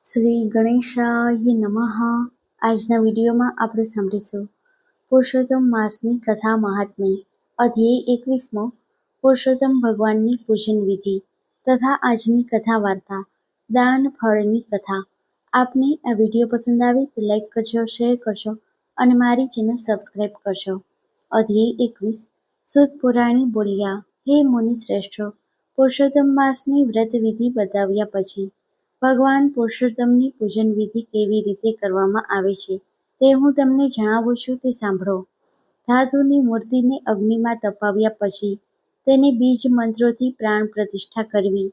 શ્રી ગણેશાય નમઃ. આજના વિડીયોમાં આપણે સાંભળીશું પુરુષોત્તમ માસની કથા મહાત્મ્ય, અધ્યાય 21મો, પુરુષોત્તમ ભગવાનની પૂજન વિધિ તથા આજની કથા વાર્તા, દાન ફળની કથા. આપને આ વિડીયો પસંદ આવે તો લાઈક કરજો, શેર કરજો અને મારી ચેનલ સબસ્ક્રાઈબ કરજો. અધ્યાય 21. સુત પુરાણી બોલ્યા, હે મુનિ શ્રેષ્ઠો, પુરુષોત્તમ માસની વ્રત વિધિ બતાવ્યા પછી ભગવાન પુરુષોત્તમની પૂજન વિધિ કેવી રીતે કરવામાં આવે છે તે હું તમને જણાવું છું, તે સાંભળો. ધાતુની મૂર્તિને અગ્નિમાં તપાવ્યા પછી તેને બીજ મંત્રોથી પ્રાણ પ્રતિષ્ઠા કરવી.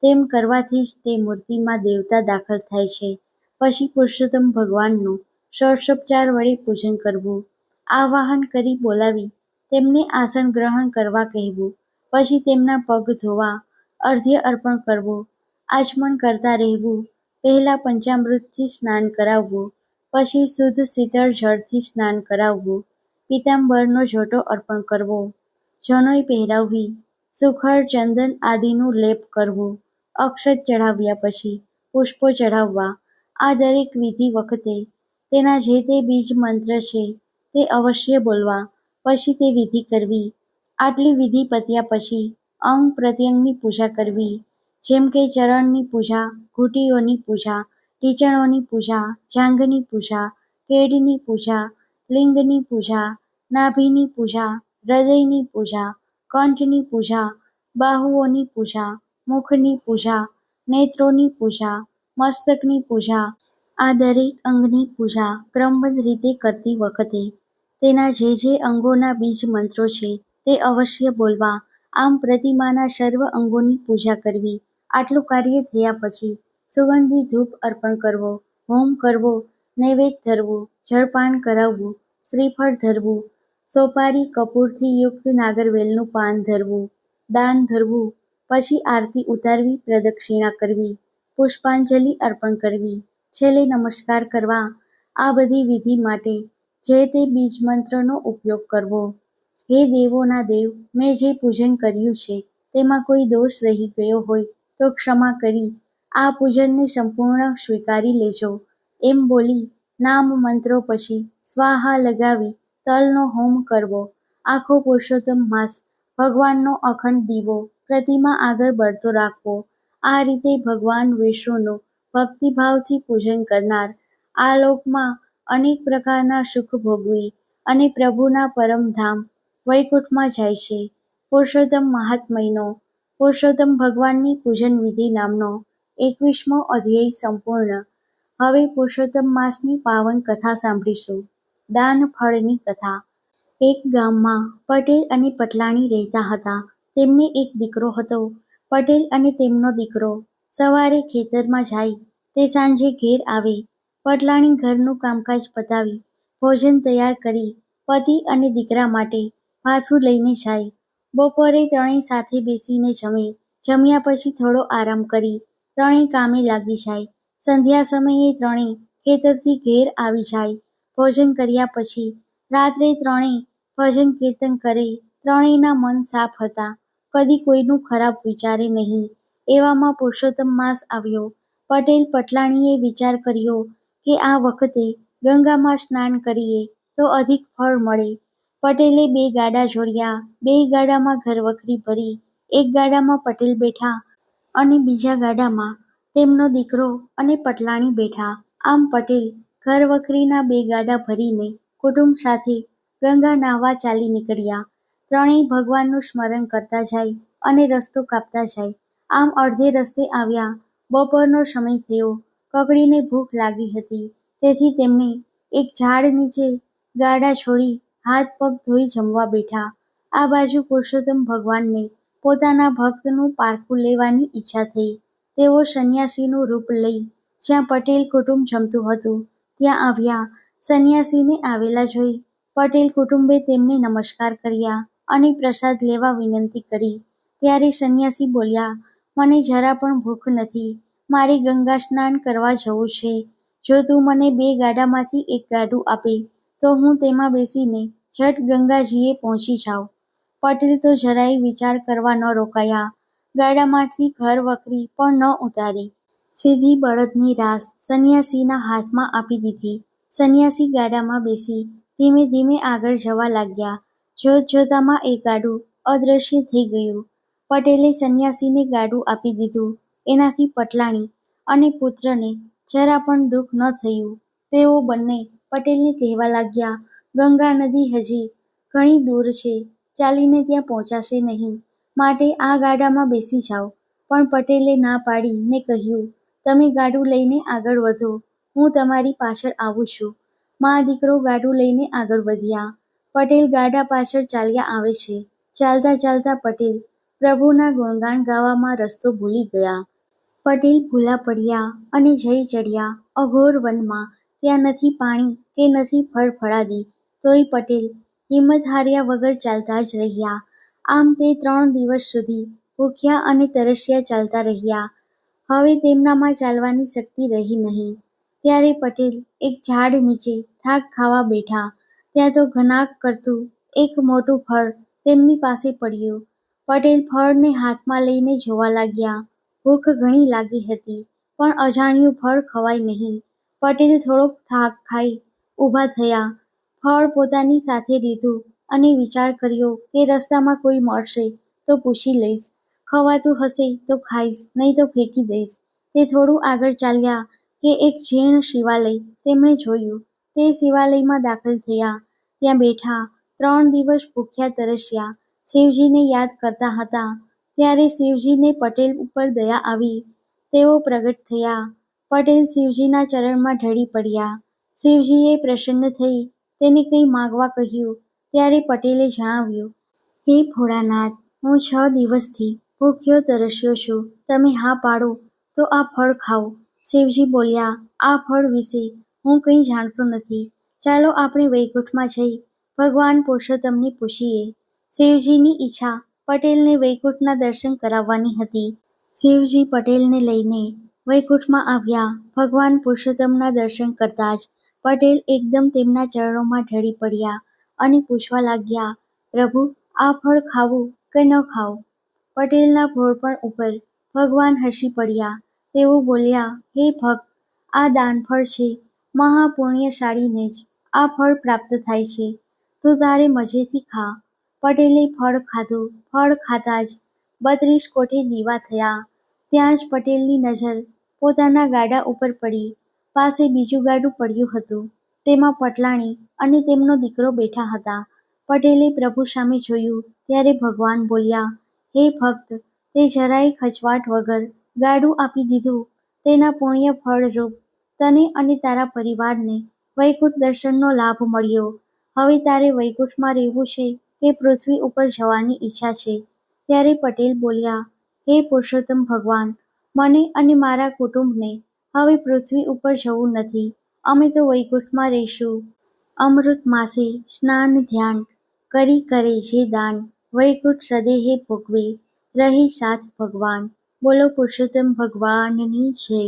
તેમ કરવાથી જ તે મૂર્તિમાં દેવતા દાખલ થાય છે. પછી પુરુષોત્તમ ભગવાનનું ષોડશોપચાર વડે પૂજન કરવું. આવાહન કરી બોલાવી તેમને આસન ગ્રહણ કરવા કહેવું. પછી તેમના પગ ધોવા, અર્ઘ્ય અર્પણ કરવું, આચમન કરતા રહેવું. પહેલા પંચામૃતથી સ્નાન કરાવવું, પછી શુદ્ધ શીતળ જળથી સ્નાન કરાવવું. પીતાંબરનો જોટો અર્પણ કરવો, જનોઈ પહેરાવવી, સુખડ ચંદન આદિનું લેપ કરવું. અક્ષત ચઢાવ્યા પછી પુષ્પો ચઢાવવા. આ દરેક વિધિ વખતે તેના જે તે બીજ મંત્ર છે તે અવશ્ય બોલવા. પછી તે વિધિ કરવી. આટલી વિધિ પત્યા પછી અંગ પ્રત્યંગની પૂજા કરવી, જેમ કે ચરણની પૂજા, ઘૂંટીઓની પૂજા, ટીચણોની પૂજા, જાંઘની પૂજા, કેડની પૂજા, લિંગની પૂજા, નાભિની પૂજા, હૃદયની પૂજા, કંઠની પૂજા, બાહુઓની પૂજા, મુખની પૂજા, નેત્રોની પૂજા, મસ્તકની પૂજા. આ દરેક અંગની પૂજા ક્રમબદ્ધ રીતે કરતી વખતે તેના જે જે અંગોના બીજ મંત્રો છે તે અવશ્ય બોલવા. આમ પ્રતિમાના સર્વ અંગોની પૂજા કરવી. આટલું કાર્ય થયા પછી સુગંધી ધૂપ અર્પણ કરવો, હોમ કરવો, નૈવેદ્ય ધરવું, જળપાન કરાવવું, શ્રીફળ ધરવું, સોપારી કપૂરથી યુક્ત નાગરવેલનું પાન ધરવું, દાન ધરવું. પછી આરતી ઉતારવી, પ્રદક્ષિણા કરવી, પુષ્પાંજલિ અર્પણ કરવી, છેલ્લે નમસ્કાર કરવા. આ બધી વિધિ માટે જે તે બીજ મંત્રનો ઉપયોગ કરવો. હે દેવોના દેવ, મેં જે પૂજન કર્યું છે તેમાં કોઈ દોષ રહી ગયો હોય તો ક્ષમા કરી આ પૂજનને સંપૂર્ણ સ્વીકારી લેજો. એમ બોલી નામ મંત્રો પછી સ્વાહા લગાવી તલનો હોમ કરવો. આખો પુરુષોત્તમ માસ ભગવાનનો અખંડ દીવો પ્રતિમા આગળ બળતો રાખવો. આ રીતે ભગવાન વિષ્ણુનું ભક્તિભાવથી પૂજન કરનાર આ લોકમાં અનેક પ્રકારના સુખ ભોગવી અને પ્રભુના પરમધામ વૈકુંઠમાં જાય છે. પુરુષોત્તમ મહાત્મયનો પુરુષોત્તમ ભગવાનની પૂજન વિધિ નામનો 21મો અધ્યાય સંપૂર્ણ. હવે પુરુષોત્તમ માસની પાવન કથા સાંભળીશું. દાન ફળની કથા. એક ગામમાં પટેલ અને પટલાણી રહેતા હતા. તેમને એક દીકરો હતો. પટેલ અને તેમનો દીકરો સવારે ખેતરમાં જાય તે સાંજે ઘેર આવે. પટલાણી ઘરનું કામકાજ પતાવી ભોજન તૈયાર કરી પતિ અને દીકરા માટે પાછું લઈને જાય. બપોરે ત્રણેય સાથે બેસીને જમે. જમ્યા પછી થોડો આરામ કરી ત્રણેય કામે લાગી જાય. સંધ્યા સમયે ત્રણેય ખેતરથી ઘેર આવી જાય. ભોજન કર્યા પછી રાત્રે ત્રણેય ભજન કીર્તન કરે. ત્રણેયના મન સાફ હતા, કદી કોઈનું ખરાબ વિચારે નહીં. એવામાં પુરુષોત્તમ માસ આવ્યો. પટેલ પટલાણીએ વિચાર કર્યો કે આ વખતે ગંગામાં સ્નાન કરીએ તો અધિક ફળ મળે. પટેલે 2 ગાડા જોડ્યા. 2 ગાડામાં ઘરવખરી ભરી. એક ગાડામાં પટેલ બેઠા અને બીજા ગાડામાં તેમનો દીકરો અને પટલાણી બેઠા. આમ પટેલ ઘરવખરીના 2 ગાડા ભરીને કુટુંબ સાથે ગંગા નહાવા ચાલી નીકળ્યા. ત્રણેય ભગવાનનું સ્મરણ કરતા જાય અને રસ્તો કાપતા જાય. આમ અડધે રસ્તે આવ્યા. બપોરનો સમય થયો. કકડીને ભૂખ લાગી હતી, તેથી તેમને એક ઝાડ નીચે ગાડા છોડી હાથ પગ ધોઈ જમવા બેઠા. આ બાજુ પુરુષોત્તમ ભગવાનને પોતાના ભક્તનું પારખું લેવાની ઈચ્છા થઈ. તેઓ સંન્યાસીનું રૂપ લઈ જ્યાં પટેલ કુટુંબ જમતું હતું ત્યાં આવ્યા. સંન્યાસીને આવેલા જોઈ પટેલ કુટુંબે તેમને નમસ્કાર કર્યા અને પ્રસાદ લેવા વિનંતી કરી. ત્યારે સંન્યાસી બોલ્યા, મને જરા પણ ભૂખ નથી. મારે ગંગા સ્નાન કરવા જવું છે. જો તું મને 2 ગાડામાંથી એક ગાડું આપે તો હું તેમાં બેસીને ઝટ ગંગાજીએ પહોંચી જાઉં. પટેલ તો જરાય વિચાર કરવા ન રોકાયા. ગાડામાંથી ઘરવખરી પણ ન ઉતારી. સીધી બળદની રાસ સંન્યાસીના હાથમાં આપી દીધી. સંન્યાસી ગાડામાં બેસી ધીમે ધીમે આગળ જવા લાગ્યા. જોત જોતામાં એ ગાડું અદૃશ્ય થઈ ગયું. પટેલે સંન્યાસીને ગાડું આપી દીધું. એનાથી પટલાણી અને પુત્રને જરા પણ દુઃખ ન થયું. તેઓ બંને પટેલને કહેવા લાગ્યા, ગંગા નદી હજી ઘણી દૂર છે, ચાલીને ત્યાં પહોંચાશે નહીં, માટે આ ગાડામાં બેસી જાઓ. પણ પટેલે ના પાડી ને કહ્યું, તમે ગાડું લઈને આગળ વધો, હું તમારી પાછળ આવું છું. મા દીકરો ગાડું લઈને આગળ વધ્યા. પટેલ ગાડા પાછળ ચાલ્યા આવે છે. ચાલતા ચાલતા પટેલ પ્રભુના ગુણગાન ગાવામાં રસ્તો ભૂલી ગયા. પટેલ ભૂલા પડ્યા અને જઈ ચડ્યા અઘોર વનમાં. ત્યાં નથી પાણી કે નથી ફળ ફળાદી, તોય પટેલ હિંમત હાર્યા વગર ચાલતા જ રહ્યા. આમ તે 3 દિવસ સુધી ભૂખ્યા અને તરસ્યા ચાલતા રહ્યા. હવે તેમનામાં ચાલવાની શક્તિ રહી નહીં. ત્યારે પટેલ એક ઝાડ નીચે થાક ખાવા બેઠા. ત્યાં તો ઘનાક કરતું એક મોટું ફળ તેમની પાસે પડ્યું. પટેલ ફળને હાથમાં લઈને જોવા લાગ્યા. ભૂખ ઘણી લાગી હતી, પણ અજાણ્યું ફળ ખવાય નહીં. પટેલ થોડોક થાક ખાઈ ઊભા થયા. ફળ પોતાની સાથે લીધું અને વિચાર કર્યો કે રસ્તામાં કોઈ મળશે તો પૂછી લઈશ, ખવાતું હશે તો ખાઈશ, નહીં તો ફેંકી દઈશ. તે થોડું આગળ ચાલ્યા કે એક જીર્ણ શિવાલય તેમણે જોયું. તે શિવાલયમાં દાખલ થયા. ત્યાં બેઠા 3 દિવસ ભૂખ્યા તરસ્યા શિવજીને યાદ કરતા હતા. ત્યારે શિવજીને પટેલ ઉપર દયા આવી. તેઓ પ્રગટ થયા. પટેલ શિવજીના ચરણમાં ઢળી પડ્યા. શિવજીએ પ્રસન્ન થઈ તેને કંઈ માંગવા કહ્યું. ત્યારે પટેલે જણાવ્યું, હે ભોળાનાથ, હું 6 દિવસથી ભૂખ્યો તરસ્યો છું. તમે હા પાડો તો આ ફળ ખાઉં. શિવજી બોલ્યા, આ ફળ વિશે હું કંઈ જાણતો નથી. ચાલો આપણે વૈકુંઠમાં જઈ ભગવાન પુરુષોત્તમને પૂછીએ. શિવજીની ઈચ્છા પટેલને વૈકુંઠના દર્શન કરાવવાની હતી. શિવજી પટેલને લઈને વૈકુંઠમાં આવ્યા. ભગવાન પુરુષોત્તમના દર્શન કરતા જ પટેલ એકદમ તેમના ચરણોમાં ઢળી પડ્યા અને પૂછવા લાગ્યા, પ્રભુ, આ ફળ ખાવું કે ન ખાવું? પટેલના ભોળપણ ઉપર ભગવાન હસી પડ્યા. તેઓ બોલ્યા, હે ભક્ત, આ દાનફળ છે. મહાપુણ્યશાળીને જ આ ફળ પ્રાપ્ત થાય છે. તું તારે મજેથી ખા. પટેલે ફળ ખાધું. ફળ ખાતા જ 32 કોઠે દીવા થયા. ત્યાં જ પટેલની નજર પોતાના ગાડા ઉપર પડી. પાસે બીજું ગાડું પડ્યું હતું. તેમાં પટલાણી અને તેમનો દીકરો બેઠા હતા. પટેલે પ્રભુ સામે જોયું ત્યારે ભગવાન બોલ્યા, હે ભક્ત, તે જરાય ખચવાટ વગર ગાડું આપી દીધું. તેના પુણ્ય ફળરૂપ તને અને તારા પરિવારને વૈકુંઠ દર્શનનો લાભ મળ્યો. હવે તારે વૈકુંઠમાં રહેવું છે કે પૃથ્વી ઉપર જવાની ઈચ્છા છે? ત્યારે પટેલ બોલ્યા, હે પુરુષોત્તમ ભગવાન, મને અને મારા કુટુંબને હવે પૃથ્વી ઉપર જવું નથી. અમે તો વૈકુંઠમાં રહીશું. અમૃત માસે સ્નાન ધ્યાન કરી કરે જે દાન, વૈકુંઠ સદેહે ભોગવે રહી સાથ ભગવાન. બોલો પુરુષોત્તમ ભગવાનની જય.